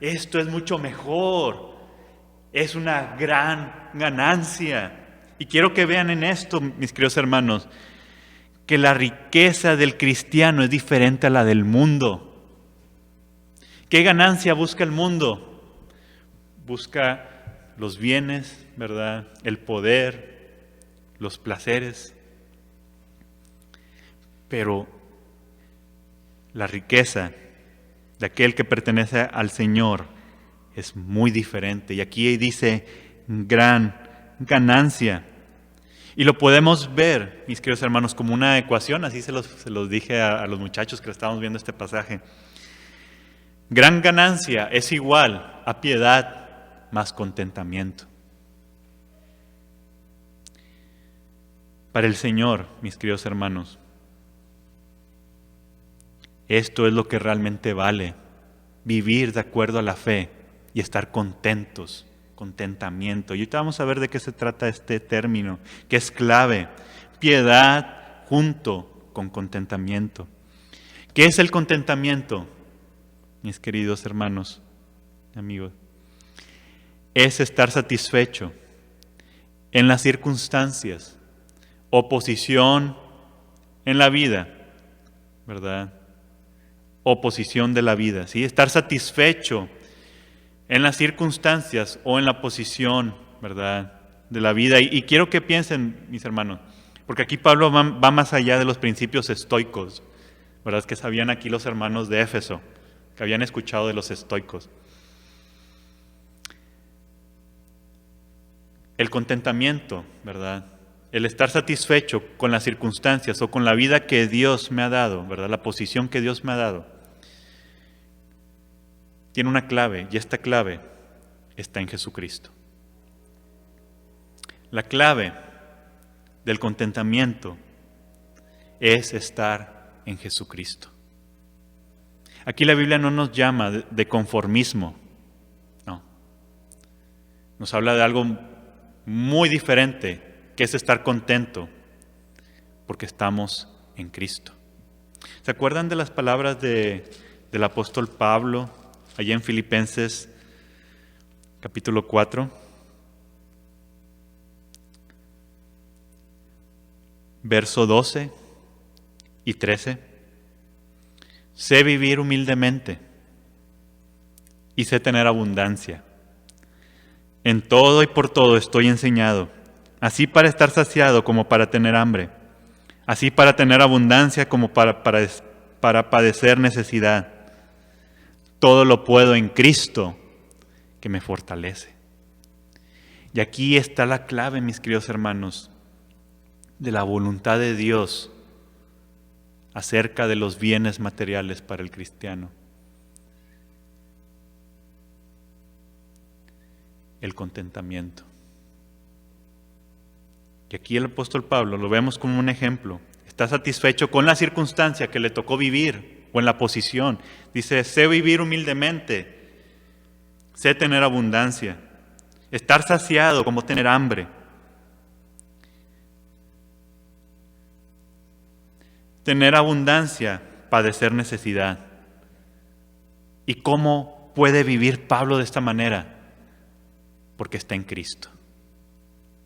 esto es mucho mejor. Es una gran ganancia. Y quiero que vean en esto, mis queridos hermanos, que la riqueza del cristiano es diferente a la del mundo. ¿Qué ganancia busca el mundo? Busca los bienes, ¿verdad?, el poder, los placeres. Pero la riqueza de aquel que pertenece al Señor es muy diferente. Y aquí dice gran ganancia. Y lo podemos ver, mis queridos hermanos, como una ecuación, así se los dije a los muchachos que estábamos viendo este pasaje. Gran ganancia es igual a piedad más contentamiento. Para el Señor, mis queridos hermanos, esto es lo que realmente vale, vivir de acuerdo a la fe y estar contentos, contentamiento. Y ahorita vamos a ver de qué se trata este término, que es clave, piedad junto con contentamiento. ¿Qué es el contentamiento, mis queridos hermanos, amigos? Es estar satisfecho en las circunstancias, oposición en la vida, ¿verdad? Oposición de la vida, ¿sí? Estar satisfecho en las circunstancias o en la posición, ¿verdad?, de la vida. Y quiero que piensen, mis hermanos, porque aquí Pablo va más allá de los principios estoicos, ¿verdad? Que sabían aquí los hermanos de Éfeso, que habían escuchado de los estoicos. El contentamiento, ¿verdad?, el estar satisfecho con las circunstancias o con la vida que Dios me ha dado, ¿verdad?, la posición que Dios me ha dado, tiene una clave, y esta clave está en Jesucristo. La clave del contentamiento es estar en Jesucristo. Aquí la Biblia no nos llama de conformismo, no. Nos habla de algo muy diferente, que es estar contento, porque estamos en Cristo. ¿Se acuerdan de las palabras del apóstol Pablo allá en Filipenses capítulo 4? Verso 12 y 13. Sé vivir humildemente y sé tener abundancia. En todo y por todo estoy enseñado, así para estar saciado como para tener hambre, así para tener abundancia como para padecer necesidad. Todo lo puedo en Cristo que me fortalece. Y aquí está la clave, mis queridos hermanos, de la voluntad de Dios acerca de los bienes materiales para el cristiano. El contentamiento. Y aquí el apóstol Pablo lo vemos como un ejemplo. Está satisfecho con la circunstancia que le tocó vivir o en la posición. Dice, sé vivir humildemente, sé tener abundancia, estar saciado como tener hambre. Tener abundancia, padecer necesidad. ¿Y cómo puede vivir Pablo de esta manera? Porque está en Cristo.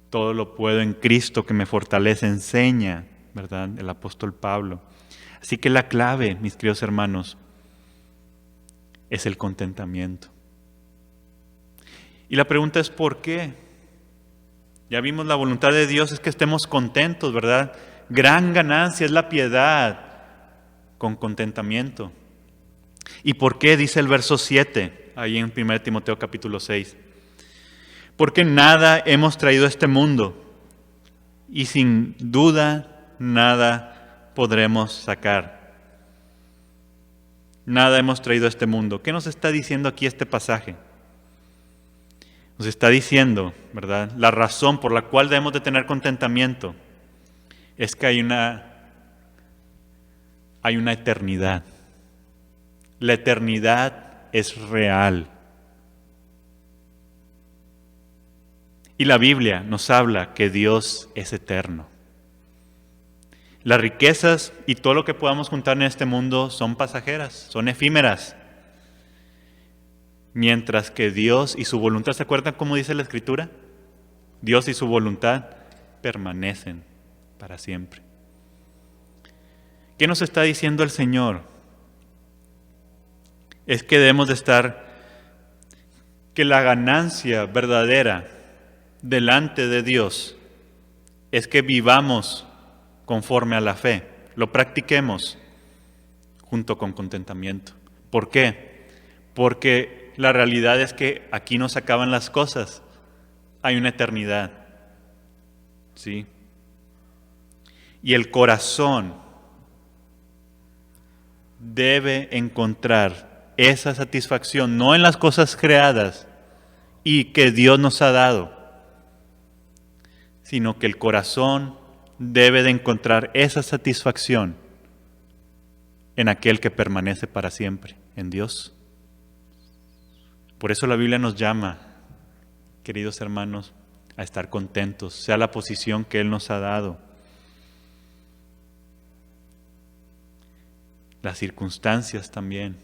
Todo lo puedo en Cristo que me fortalece, enseña, ¿verdad?, el apóstol Pablo. Así que la clave, mis queridos hermanos, es el contentamiento. Y la pregunta es ¿por qué? Ya vimos, la voluntad de Dios es que estemos contentos, ¿verdad? Gran ganancia es la piedad con contentamiento. ¿Y por qué? Dice el verso 7, ahí en 1 Timoteo capítulo 6. Porque nada hemos traído a este mundo y sin duda nada podremos sacar. Nada hemos traído a este mundo. ¿Qué nos está diciendo aquí este pasaje? Nos está diciendo, ¿verdad?, la razón por la cual debemos de tener contentamiento es que hay una eternidad. La eternidad es real. Y la Biblia nos habla que Dios es eterno. Las riquezas y todo lo que podamos juntar en este mundo son pasajeras, son efímeras. Mientras que Dios y su voluntad, ¿se acuerdan cómo dice la Escritura? Dios y su voluntad permanecen para siempre. ¿Qué nos está diciendo el Señor? Es que debemos de que la ganancia verdadera delante de Dios es que vivamos conforme a la fe, lo practiquemos junto con contentamiento. ¿Por qué? Porque la realidad es que aquí no se acaban las cosas, hay una eternidad, ¿sí? Y el corazón debe encontrar esa satisfacción, no en las cosas creadas y que Dios nos ha dado, sino que el corazón debe de encontrar esa satisfacción en aquel que permanece para siempre, en Dios. Por eso la Biblia nos llama, queridos hermanos, a estar contentos, sea la posición que Él nos ha dado. Las circunstancias también,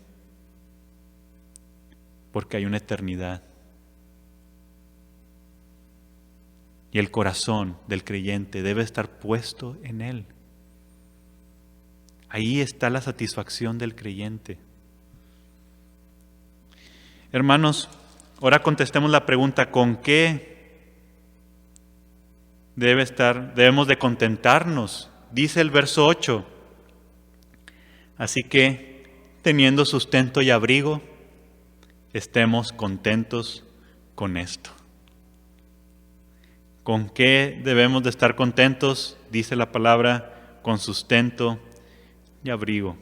porque hay una eternidad. Y el corazón del creyente debe estar puesto en Él. Ahí está la satisfacción del creyente. Hermanos, ahora contestemos la pregunta: ¿con qué debemos de contentarnos? Dice el verso 8. Así que, teniendo sustento y abrigo, estemos contentos con esto. ¿Con qué debemos de estar contentos? Dice la palabra, con sustento y abrigo.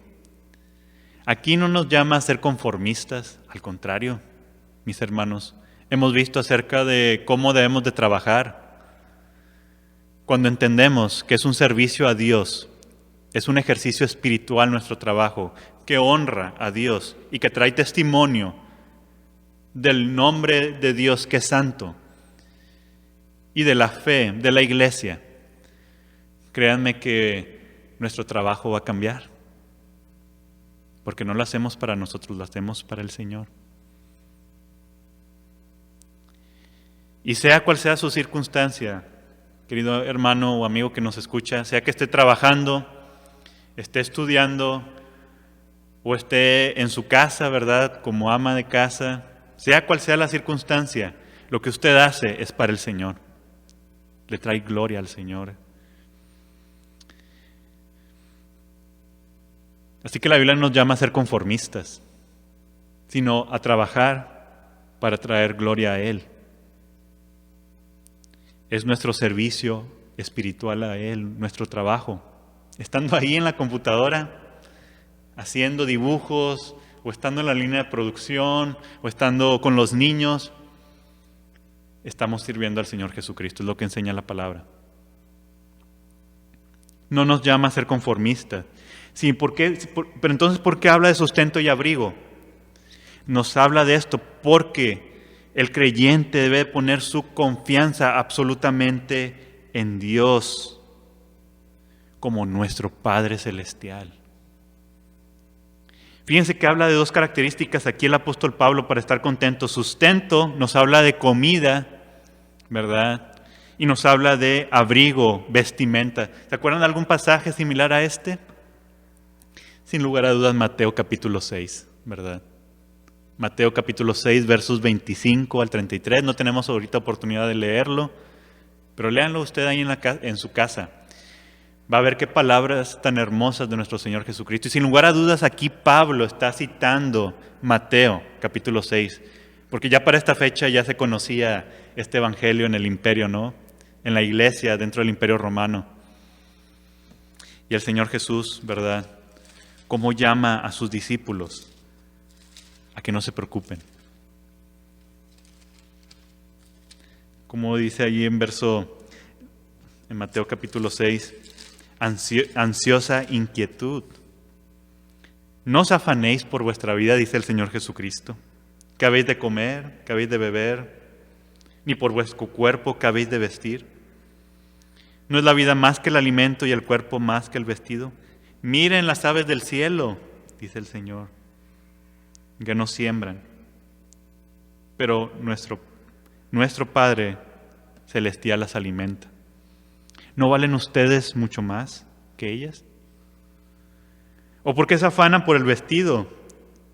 Aquí no nos llama a ser conformistas, al contrario, mis hermanos. Hemos visto acerca de cómo debemos de trabajar. Cuando entendemos que es un servicio a Dios, es un ejercicio espiritual nuestro trabajo, que honra a Dios y que trae testimonio del nombre de Dios que es santo y de la fe de la iglesia. Créanme que nuestro trabajo va a cambiar, porque no lo hacemos para nosotros, lo hacemos para el Señor. Y sea cual sea su circunstancia, querido hermano o amigo que nos escucha, sea que esté trabajando, esté estudiando o esté en su casa, ¿verdad?, como ama de casa, sea cual sea la circunstancia, lo que usted hace es para el Señor. Le trae gloria al Señor. Así que la Biblia nos llama a ser conformistas, sino a trabajar para traer gloria a Él. Es nuestro servicio espiritual a Él, nuestro trabajo. Estando ahí en la computadora, haciendo dibujos, o estando en la línea de producción, o estando con los niños, estamos sirviendo al Señor Jesucristo, es lo que enseña la palabra. No nos llama a ser conformistas. Sí, pero entonces, ¿por qué habla de sustento y abrigo? Nos habla de esto porque el creyente debe poner su confianza absolutamente en Dios como nuestro Padre Celestial. Fíjense que habla de dos características aquí el apóstol Pablo para estar contento. Sustento nos habla de comida, ¿verdad? Y nos habla de abrigo, vestimenta. ¿Se acuerdan de algún pasaje similar a este? Sin lugar a dudas, Mateo capítulo 6, ¿verdad? Mateo capítulo 6, versos 25 al 33. No tenemos ahorita oportunidad de leerlo, pero léanlo usted ahí en su casa. Va a ver qué palabras tan hermosas de nuestro Señor Jesucristo. Y sin lugar a dudas, aquí Pablo está citando Mateo capítulo 6, porque ya para esta fecha ya se conocía este evangelio en el imperio, ¿no? En la iglesia, dentro del imperio romano. Y el Señor Jesús, ¿verdad?, cómo llama a sus discípulos a que no se preocupen. Como dice allí en Mateo capítulo 6, ansiosa inquietud. No os afanéis por vuestra vida, dice el Señor Jesucristo. ¿Qué habéis de comer? ¿Qué habéis de beber? Ni por vuestro cuerpo, ¿qué habéis de vestir? ¿No es la vida más que el alimento y el cuerpo más que el vestido? Miren las aves del cielo, dice el Señor, que no siembran, pero nuestro Padre Celestial las alimenta. ¿No valen ustedes mucho más que ellas? ¿O por qué se afanan por el vestido?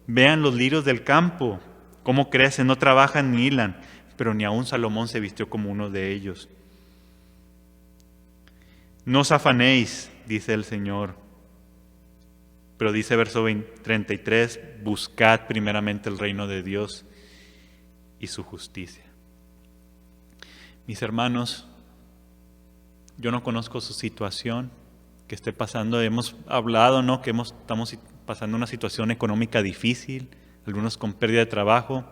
Vean los lirios del campo, cómo crecen, no trabajan ni hilan, pero ni aun Salomón se vistió como uno de ellos. No os afanéis, dice el Señor. Pero dice verso 33, buscad primeramente el reino de Dios y su justicia. Mis hermanos, yo no conozco su situación, que esté pasando. Hemos hablado, ¿no?, que estamos pasando una situación económica difícil, algunos con pérdida de trabajo.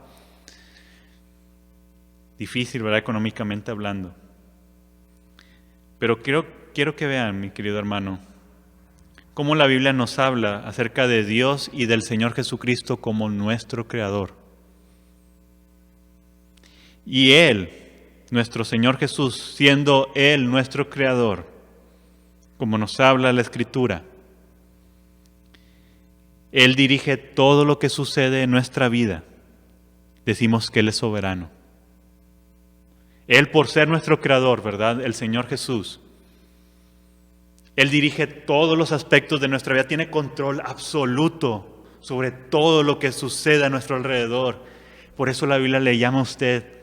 Difícil, ¿verdad?, económicamente hablando. Pero quiero que vean, mi querido hermano, cómo la Biblia nos habla acerca de Dios y del Señor Jesucristo como nuestro Creador. Y Él, nuestro Señor Jesús, siendo Él nuestro Creador, como nos habla la Escritura, Él dirige todo lo que sucede en nuestra vida. Decimos que Él es soberano. Él, por ser nuestro Creador, ¿verdad?, el Señor Jesús, Él dirige todos los aspectos de nuestra vida, tiene control absoluto sobre todo lo que sucede a nuestro alrededor. Por eso la Biblia le llama a usted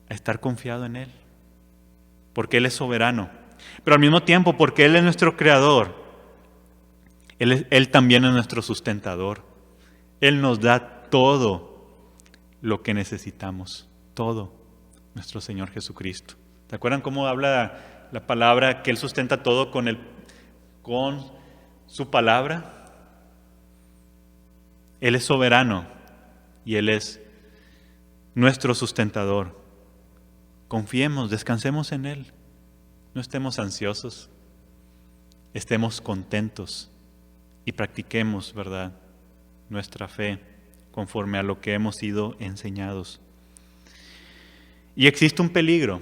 a estar confiado en Él, porque Él es soberano. Pero al mismo tiempo, porque Él es nuestro Creador, Él también es nuestro sustentador. Él nos da todo lo que necesitamos, todo, nuestro Señor Jesucristo. ¿Se acuerdan cómo habla la palabra que Él sustenta todo con su palabra? Él es soberano y Él es nuestro sustentador. Confiemos, descansemos en Él. No estemos ansiosos, estemos contentos y practiquemos, ¿verdad?, nuestra fe conforme a lo que hemos sido enseñados. Y existe un peligro,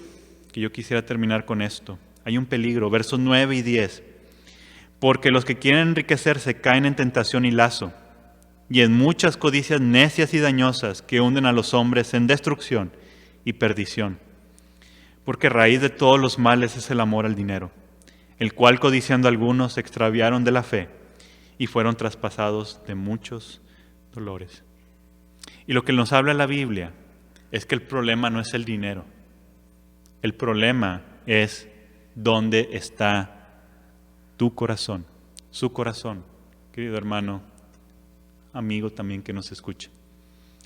que yo quisiera terminar con esto. Hay un peligro, versos 9 y 10. Porque los que quieren enriquecerse caen en tentación y lazo, y en muchas codicias necias y dañosas que hunden a los hombres en destrucción y perdición. Porque raíz de todos los males es el amor al dinero, el cual codiciando algunos se extraviaron de la fe y fueron traspasados de muchos dolores. Y lo que nos habla la Biblia es que el problema no es el dinero. El problema es dónde está tu corazón, su corazón, querido hermano, amigo también que nos escucha.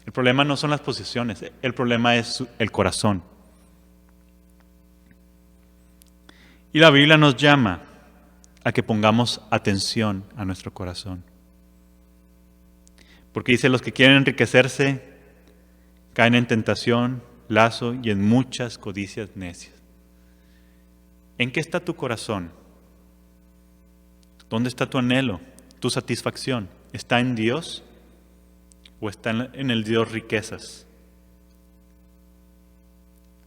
El problema no son las posesiones, el problema es el corazón. Y la Biblia nos llama a que pongamos atención a nuestro corazón. Porque dice, los que quieren enriquecerse caen en tentación, lazo y en muchas codicias necias. ¿En qué está tu corazón? ¿Dónde está tu anhelo, tu satisfacción? ¿Está en Dios o está en el Dios riquezas?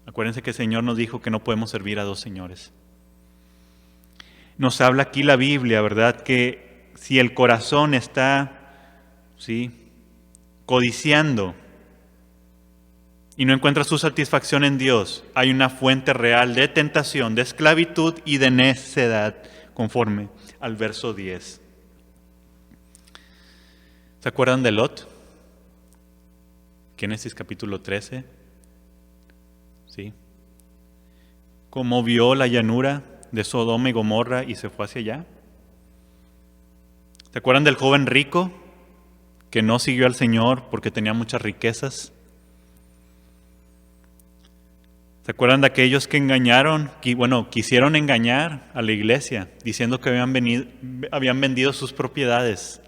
Acuérdense que el Señor nos dijo que no podemos servir a dos señores. Nos habla aquí la Biblia, ¿verdad?, que si el corazón está, ¿sí?, codiciando y no encuentra su satisfacción en Dios, hay una fuente real de tentación, de esclavitud y de necedad, conforme al verso 10. ¿Se acuerdan de Lot? Génesis capítulo 13. ¿Sí? Cómo vio la llanura de Sodoma y Gomorra y se fue hacia allá. ¿Se acuerdan del joven rico que no siguió al Señor porque tenía muchas riquezas? ¿Se acuerdan de aquellos que quisieron engañar a la iglesia diciendo que habían vendido sus propiedades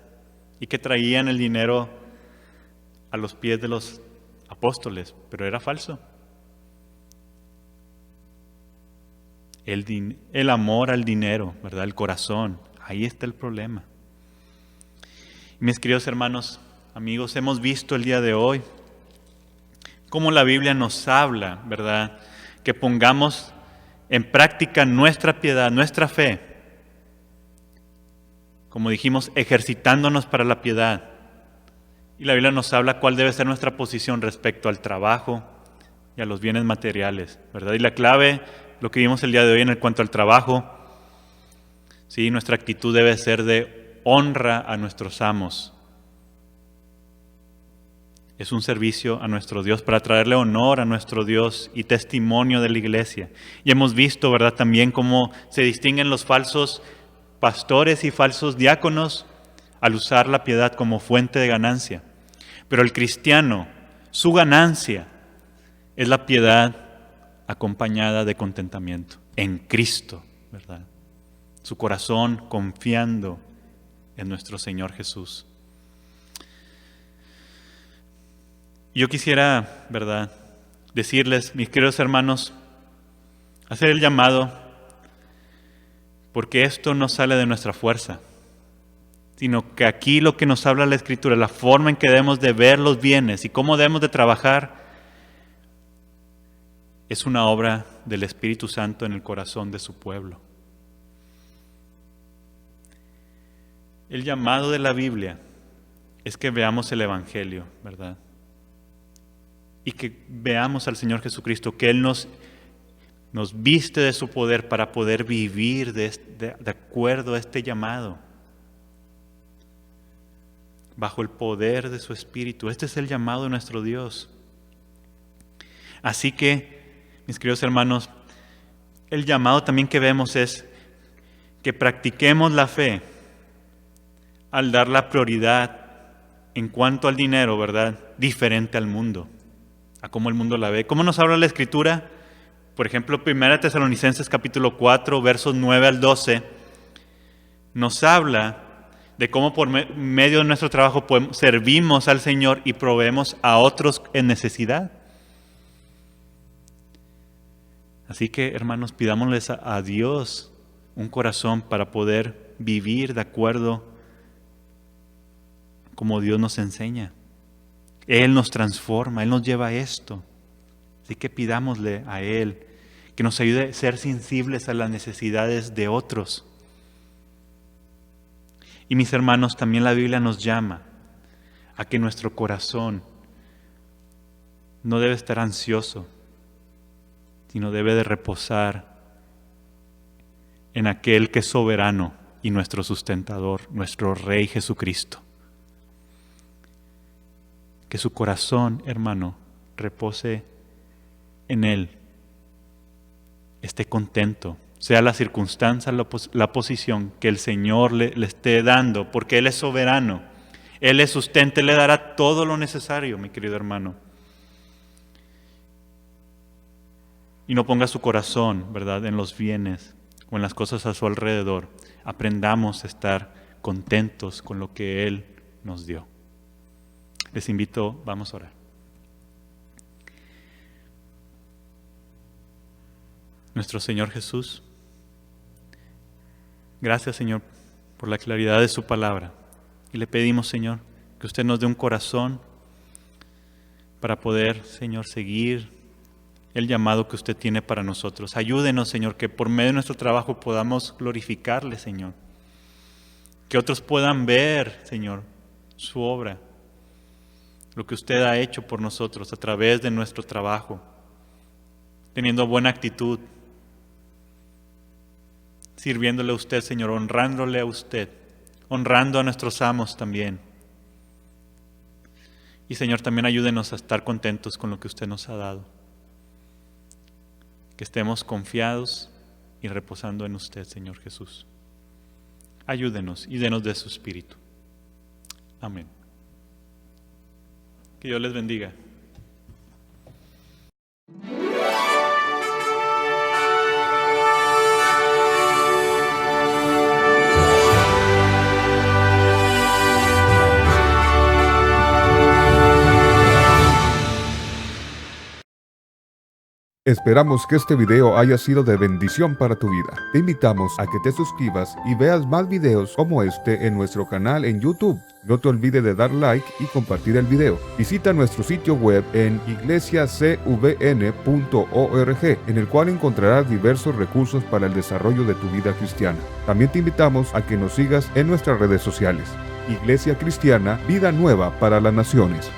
y que traían el dinero a los pies de los apóstoles? Pero era falso. El amor al dinero, ¿verdad?, el corazón, ahí está el problema. Mis queridos hermanos, amigos, hemos visto el día de hoy cómo la Biblia nos habla, ¿verdad?, que pongamos en práctica nuestra piedad, nuestra fe. Como dijimos, ejercitándonos para la piedad. Y la Biblia nos habla cuál debe ser nuestra posición respecto al trabajo y a los bienes materiales, ¿verdad? Y la clave, lo que vimos el día de hoy en cuanto al trabajo, ¿sí?, nuestra actitud debe ser de honra a nuestros amos. Es un servicio a nuestro Dios para traerle honor a nuestro Dios y testimonio de la iglesia. Y hemos visto, ¿verdad?, también cómo se distinguen los falsos pastores y falsos diáconos al usar la piedad como fuente de ganancia. Pero el cristiano, su ganancia es la piedad acompañada de contentamiento en Cristo, ¿verdad? su corazón confiando en nuestro Señor Jesús. Yo quisiera, ¿verdad?, decirles, mis queridos hermanos, hacer el llamado, porque esto no sale de nuestra fuerza, sino que aquí lo que nos habla la Escritura, la forma en que debemos de ver los bienes y cómo debemos de trabajar, es una obra del Espíritu Santo en el corazón de su pueblo. El llamado de la Biblia es que veamos el Evangelio, ¿verdad? Y que veamos al Señor Jesucristo, que Él nos viste de su poder para poder vivir de acuerdo a este llamado, bajo el poder de su Espíritu. Este es el llamado de nuestro Dios. Así que, mis queridos hermanos, el llamado también que vemos es que practiquemos la fe al dar la prioridad en cuanto al dinero, ¿verdad?, diferente al mundo, a cómo el mundo la ve. ¿Cómo nos habla la Escritura? Por ejemplo, 1 Tesalonicenses capítulo 4, versos 9 al 12, nos habla de cómo por medio de nuestro trabajo servimos al Señor y proveemos a otros en necesidad. Así que, hermanos, pidámosles a Dios un corazón para poder vivir de acuerdo como Dios nos enseña. Él nos transforma, Él nos lleva a esto. Así que pidámosle a Él que nos ayude a ser sensibles a las necesidades de otros. Y mis hermanos, también la Biblia nos llama a que nuestro corazón no debe estar ansioso, sino debe de reposar en aquel que es soberano y nuestro sustentador, nuestro Rey Jesucristo. Que su corazón, hermano, repose en Él, esté contento, sea la circunstancia, la posición que el Señor le esté dando, porque Él es soberano, Él le sustenta, Él le dará todo lo necesario, mi querido hermano. Y no ponga su corazón, ¿verdad?, en los bienes o en las cosas a su alrededor. Aprendamos a estar contentos con lo que Él nos dio. Les invito, vamos a orar. Nuestro Señor Jesús, gracias, Señor, por la claridad de su palabra. Y le pedimos, Señor, que usted nos dé un corazón para poder, Señor, seguir el llamado que usted tiene para nosotros. Ayúdenos, Señor, que por medio de nuestro trabajo podamos glorificarle, Señor. Que otros puedan ver, Señor, su obra, lo que usted ha hecho por nosotros a través de nuestro trabajo, teniendo buena actitud, sirviéndole a usted, Señor, honrándole a usted, honrando a nuestros amos también. Y, Señor, también ayúdenos a estar contentos con lo que usted nos ha dado. Que estemos confiados y reposando en usted, Señor Jesús. Ayúdenos y denos de su Espíritu. Amén. Que Dios les bendiga. Esperamos que este video haya sido de bendición para tu vida. Te invitamos a que te suscribas y veas más videos como este en nuestro canal en YouTube. No te olvides de dar like y compartir el video. Visita nuestro sitio web en iglesiacvn.org, en el cual encontrarás diversos recursos para el desarrollo de tu vida cristiana. También te invitamos a que nos sigas en nuestras redes sociales. Iglesia Cristiana, Vida Nueva para las Naciones.